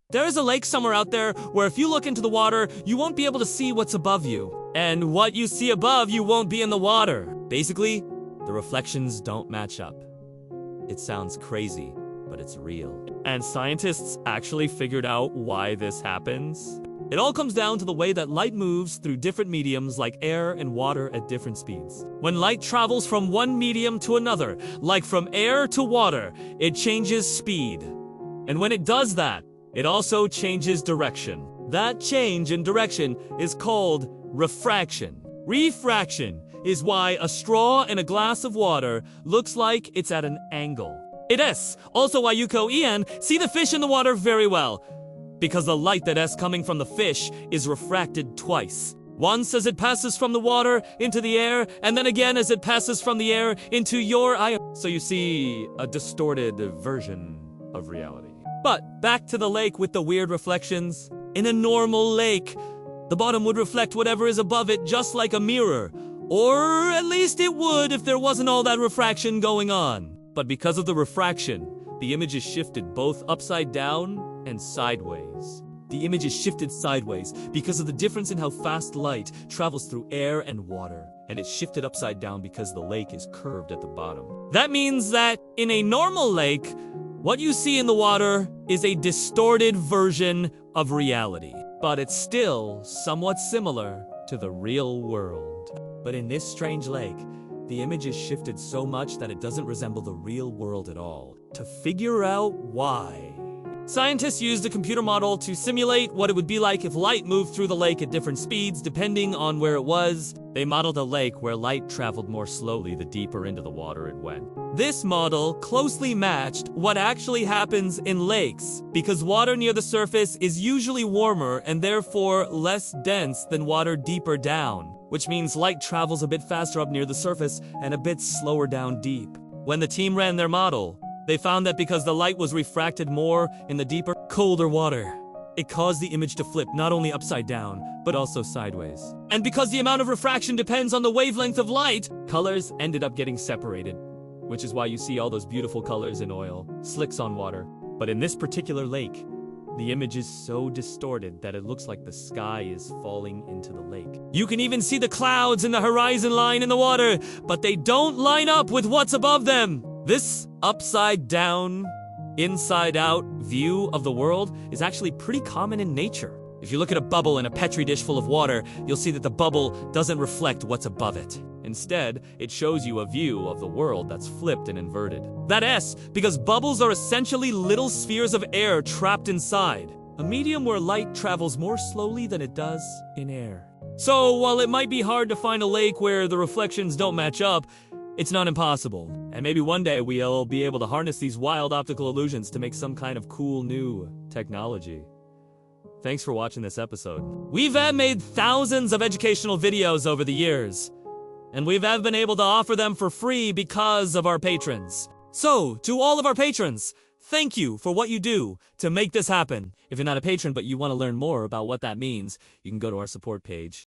There is a lake somewhere out there where if you look into the water, you won't be able to see what's above you. And what you see above you won't be in the water. Basically, the reflections don't match up. It sounds crazy, but it's real. And scientists actually figured out why this happens. It all comes down to the way that light moves through different mediums like air and water at different speeds. When light travels from one medium to another, like from air to water, it changes speed. And when it does that, it also changes direction. That change in direction is called refraction. Refraction is why a straw in a glass of water looks like it's at an angle. It is also why Yuko Ian see the fish in the water very well, because the light that is coming from the fish is refracted twice. Once as it passes from the water into the air, and then again as it passes from the air into your eye. So you see a distorted version of reality. But back to the lake with the weird reflections. In a normal lake, the bottom would reflect whatever is above it just like a mirror. Or at least it would if there wasn't all that refraction going on. But because of the refraction, the image is shifted both upside down and sideways. The image is shifted sideways because of the difference in how fast light travels through air and water. And it's shifted upside down because the lake is curved at the bottom. That means that in a normal lake, what you see in the water is a distorted version of reality. But it's still somewhat similar to the real world. But in this strange lake, the image is shifted so much that it doesn't resemble the real world at all. To figure out why, scientists used a computer model to simulate what it would be like if light moved through the lake at different speeds depending on where it was. They modeled a lake where light traveled more slowly the deeper into the water it went. This model closely matched what actually happens in lakes, because water near the surface is usually warmer and therefore less dense than water deeper down, which means light travels a bit faster up near the surface and a bit slower down deep. When the team ran their model, they found that because the light was refracted more in the deeper, colder water, it caused the image to flip not only upside down, but also sideways. And because the amount of refraction depends on the wavelength of light, colors ended up getting separated, which is why you see all those beautiful colors in oil, slicks on water. But in this particular lake, the image is so distorted that it looks like the sky is falling into the lake. You can even see the clouds in the horizon line in the water, but they don't line up with what's above them. This upside down, inside out view of the world is actually pretty common in nature. If you look at a bubble in a petri dish full of water, you'll see that the bubble doesn't reflect what's above it. Instead, it shows you a view of the world that's flipped and inverted. That is because bubbles are essentially little spheres of air trapped inside, a medium where light travels more slowly than it does in air. So while it might be hard to find a lake where the reflections don't match up, it's not impossible. And maybe one day we'll be able to harness these wild optical illusions to make some kind of cool new technology. Thanks for watching this episode. We've made thousands of educational videos over the years, and we've been able to offer them for free because of our patrons. So, to all of our patrons, thank you for what you do to make this happen. If you're not a patron but you want to learn more about what that means, you can go to our support page.